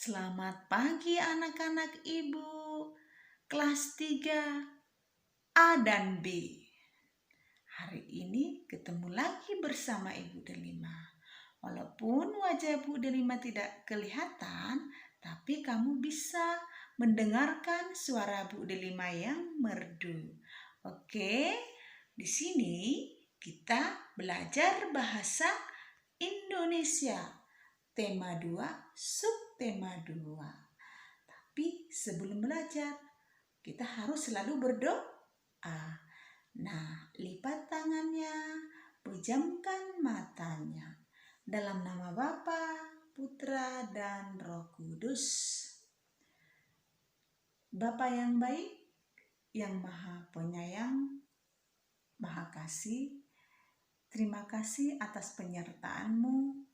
Selamat pagi anak-anak ibu kelas 3 A dan B. Hari ini ketemu lagi bersama Ibu Delima. Walaupun wajah Ibu Delima tidak kelihatan, tapi kamu bisa mendengarkan suara Bu Delima yang merdu. Oke, di sini kita belajar bahasa Indonesia. Tema 2, subtema 2. Tapi sebelum belajar, kita harus selalu berdoa. Nah, lipat tangannya, pejamkan matanya. Dalam nama Bapa, Putra, dan Roh Kudus. Bapa yang baik, yang maha penyayang, maha kasih, terima kasih atas penyertaan-Mu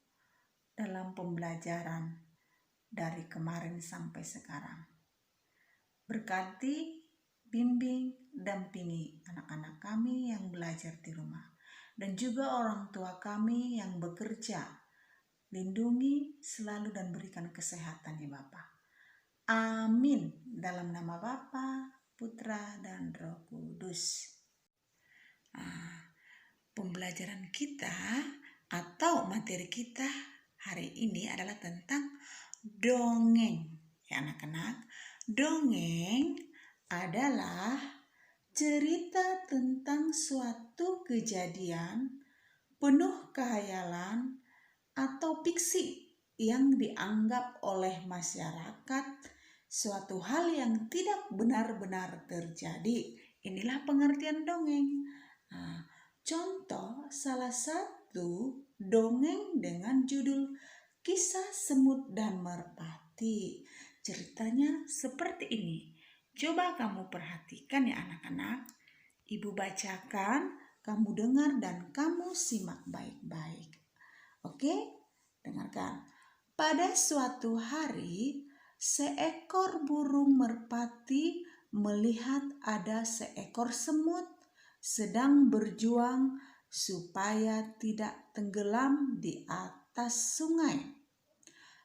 dalam pembelajaran dari kemarin sampai sekarang. Berkati, bimbing, dampingi anak-anak kami yang belajar di rumah dan juga orang tua kami yang bekerja. Lindungi selalu dan berikan kesehatan ya Bapa. Amin. Dalam nama Bapa, Putra, dan Roh Kudus. Pembelajaran kita atau materi kita hari ini adalah tentang dongeng. Ya anak-anak, dongeng adalah cerita tentang suatu kejadian penuh khayalan atau fiksi yang dianggap oleh masyarakat suatu hal yang tidak benar-benar terjadi. Inilah pengertian dongeng. Contoh salah satu dongeng dengan judul Kisah Semut dan Merpati. Ceritanya seperti ini. Coba kamu perhatikan ya anak-anak. Ibu bacakan, kamu dengar dan kamu simak baik-baik. Oke? Dengarkan. Pada suatu hari, seekor burung merpati melihat ada seekor semut sedang berjuang supaya tidak tenggelam di atas sungai.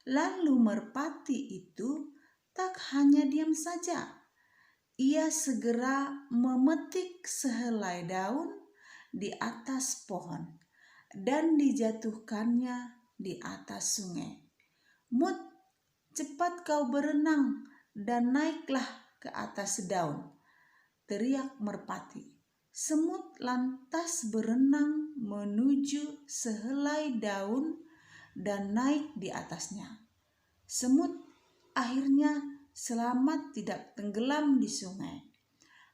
Lalu merpati itu tak hanya diam saja. Ia segera memetik sehelai daun di atas pohon dan dijatuhkannya di atas sungai. Mut, cepat kau berenang dan naiklah ke atas daun, teriak merpati. Semut lantas berenang menuju sehelai daun dan naik di atasnya. Semut akhirnya selamat tidak tenggelam di sungai.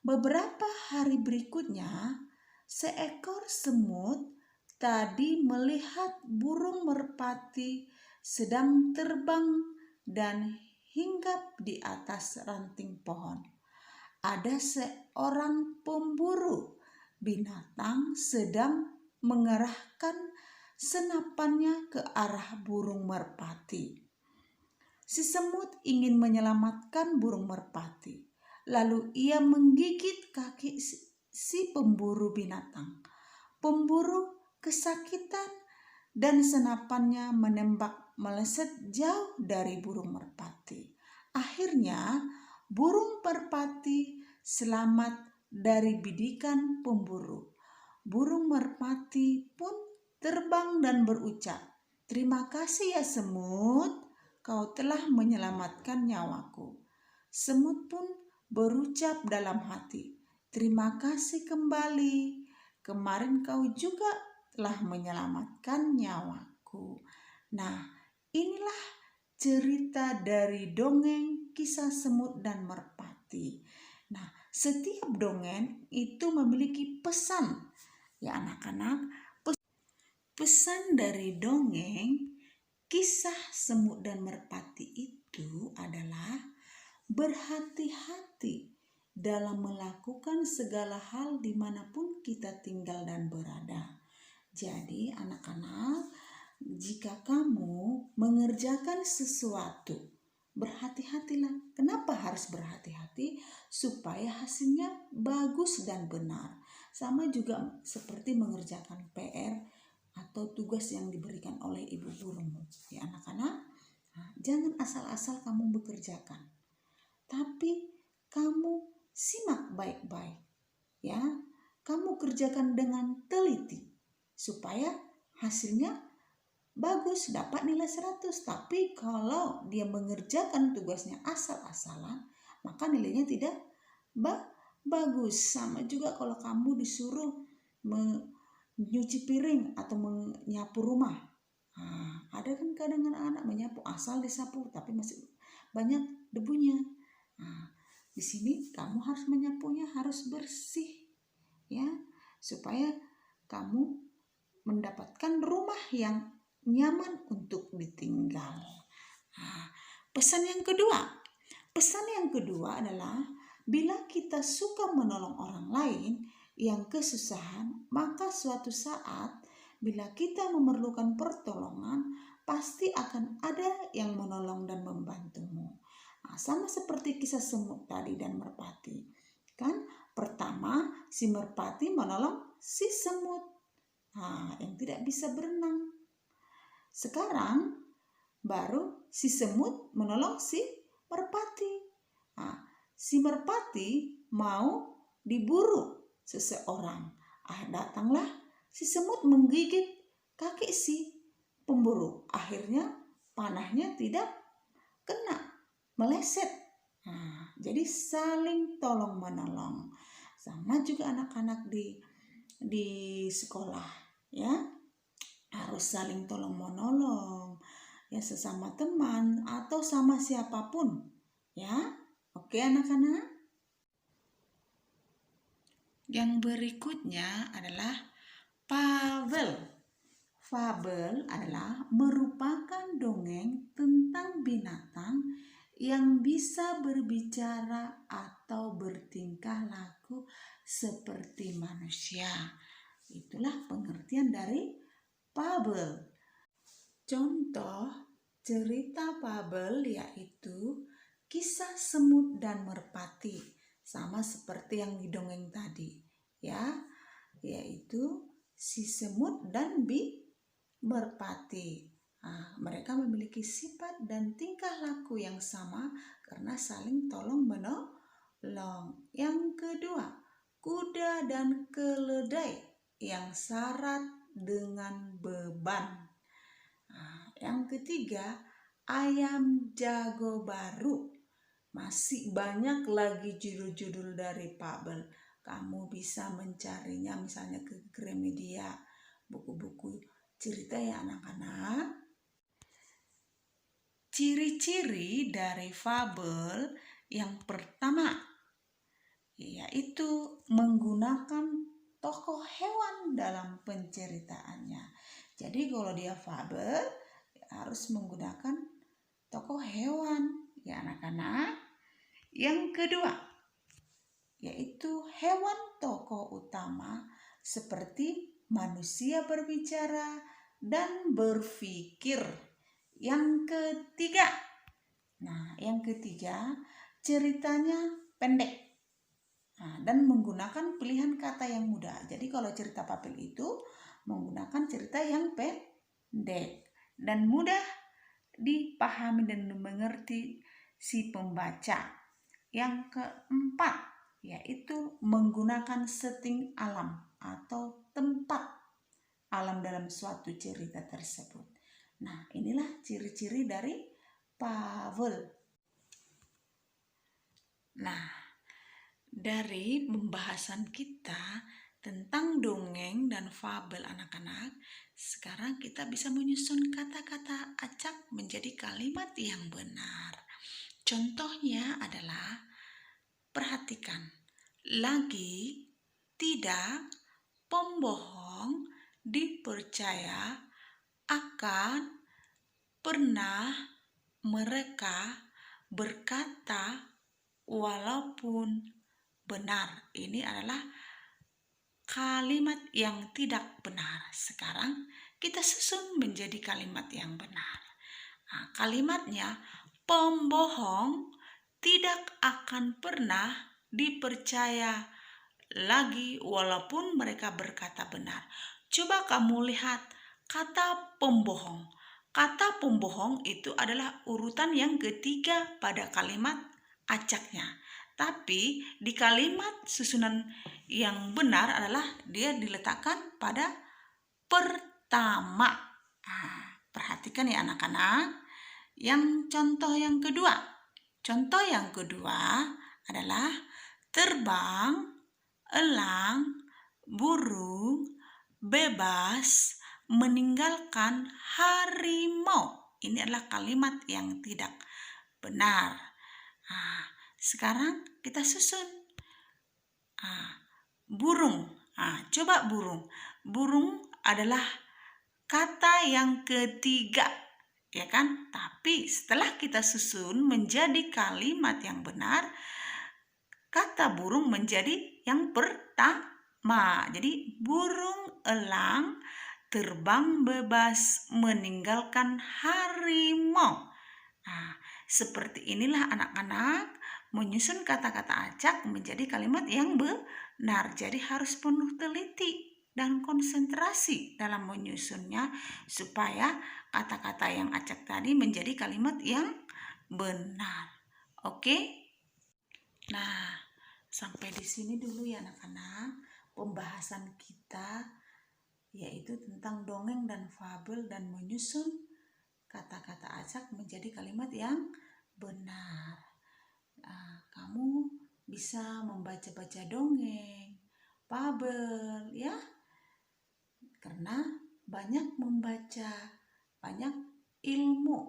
Beberapa hari berikutnya, seekor semut tadi melihat burung merpati sedang terbang dan hinggap di atas ranting pohon. Ada seorang pemburu binatang sedang mengerahkan senapannya ke arah burung merpati. Si semut ingin menyelamatkan burung merpati. Lalu ia menggigit kaki si pemburu binatang. Pemburu kesakitan dan senapannya menembak meleset jauh dari burung merpati. Akhirnya burung merpati selamat dari bidikan pemburu. Burung merpati pun terbang dan berucap, "Terima kasih ya semut, kau telah menyelamatkan nyawaku." Semut pun berucap dalam hati, "Terima kasih kembali, kemarin kau juga telah menyelamatkan nyawaku." Nah, inilah cerita dari dongeng Kisah Semut dan Merpati. Nah, setiap dongeng itu memiliki pesan. Ya anak-anak, pesan dari dongeng Kisah Semut dan Merpati itu adalah berhati-hati dalam melakukan segala hal dimanapun kita tinggal dan berada. Jadi anak-anak, jika kamu mengerjakan sesuatu, berhati-hatilah. Kenapa harus berhati-hati? Supaya hasilnya bagus dan benar. Sama juga seperti mengerjakan PR atau tugas yang diberikan oleh ibu gurumu. Ya anak-anak, Nah, jangan asal-asal kamu bekerjakan, tapi kamu simak baik-baik, ya. Kamu kerjakan dengan teliti supaya hasilnya bagus, dapat nilai 100. Tapi kalau dia mengerjakan tugasnya asal-asalan, maka nilainya tidak bagus. Sama juga kalau kamu disuruh menyuci piring atau menyapu rumah. Nah, ada kan kadang anak-anak menyapu asal disapu tapi masih banyak debunya. Nah, di sini kamu harus menyapunya harus bersih, ya, supaya kamu mendapatkan rumah yang nyaman untuk ditinggal. Nah, pesan yang kedua adalah bila kita suka menolong orang lain yang kesusahan, maka suatu saat bila kita memerlukan pertolongan, pasti akan ada yang menolong dan membantumu. Nah, sama seperti kisah semut tadi dan merpati. Kan pertama si merpati menolong si semut yang tidak bisa berenang. Sekarang baru si semut menolong si merpati. Nah, si merpati mau diburu seseorang. Datanglah si semut menggigit kaki si pemburu. Akhirnya panahnya tidak kena, meleset. Nah, jadi saling tolong menolong. Sama juga anak-anak di sekolah, ya, harus saling tolong menolong, ya, sesama teman atau sama siapapun, ya. Oke anak-anak. Yang berikutnya adalah fabel. Fabel adalah merupakan dongeng tentang binatang yang bisa berbicara atau bertingkah laku seperti manusia. Itulah pengertian dari fabel. Contoh cerita fabel yaitu kisah semut dan merpati, sama seperti yang di dongeng tadi, ya, yaitu si semut dan merpati. Nah, mereka memiliki sifat dan tingkah laku yang sama karena saling tolong menolong. Yang kedua, kuda dan keledai yang syarat dengan beban. Nah, yang ketiga, ayam jago baru. Masih banyak lagi judul-judul dari fabel. Kamu bisa mencarinya misalnya ke Gramedia, buku-buku cerita ya anak-anak. Ciri-ciri dari fabel yang pertama yaitu menggunakan tokoh hewan dalam penceritaannya. Jadi kalau dia fabel harus menggunakan tokoh hewan ya anak-anak. Yang kedua yaitu hewan tokoh utama seperti manusia berbicara dan berpikir. Yang ketiga, ceritanya pendek dan menggunakan pilihan kata yang mudah. Jadi kalau cerita fabel itu menggunakan cerita yang pendek dan mudah dipahami dan dimengerti si pembaca. Yang keempat yaitu menggunakan setting alam atau tempat alam dalam suatu cerita tersebut. Nah, inilah ciri-ciri dari fabel. Nah, dari pembahasan kita tentang dongeng dan fabel anak-anak, sekarang kita bisa menyusun kata-kata acak menjadi kalimat yang benar. Contohnya adalah, perhatikan, lagi, tidak, pembohong, dipercaya, akan, pernah, mereka, berkata, walaupun, benar. Ini adalah kalimat yang tidak benar. Sekarang kita susun menjadi kalimat yang benar. Nah, kalimatnya, pembohong tidak akan pernah dipercaya lagi walaupun mereka berkata benar. Coba kamu lihat kata pembohong. kata pembohong itu adalah urutan yang ketiga pada kalimat acaknya. Tapi di kalimat susunan yang benar adalah dia diletakkan pada pertama. Perhatikan ya anak-anak. Yang contoh yang kedua. Contoh yang kedua adalah terbang, elang, burung, bebas, meninggalkan harimau. Ini adalah kalimat yang tidak benar. Sekarang kita susun. Burung. Coba burung. Burung adalah kata yang ketiga, ya kan? Tapi setelah kita susun menjadi kalimat yang benar, kata burung menjadi yang pertama. Jadi burung elang terbang bebas meninggalkan harimau. Seperti inilah anak-anak menyusun kata-kata acak menjadi kalimat yang benar. Jadi harus penuh teliti dan konsentrasi dalam menyusunnya supaya kata-kata yang acak tadi menjadi kalimat yang benar. Oke? Nah, sampai di sini dulu ya anak-anak pembahasan kita, yaitu tentang dongeng dan fabel dan menyusun kata-kata acak menjadi kalimat yang benar. Kamu bisa membaca-baca dongeng, fabel ya, karena banyak membaca, banyak ilmu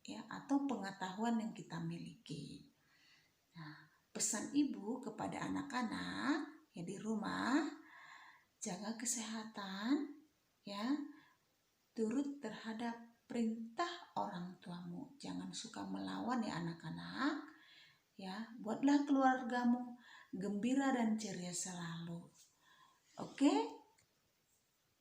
ya atau pengetahuan yang kita miliki. Pesan ibu kepada anak-anak ya di rumah, jaga kesehatan ya, turut terhadap perintah orang tuamu, jangan suka melawan ya anak-anak ya, buatlah keluargamu gembira dan ceria selalu. Oke,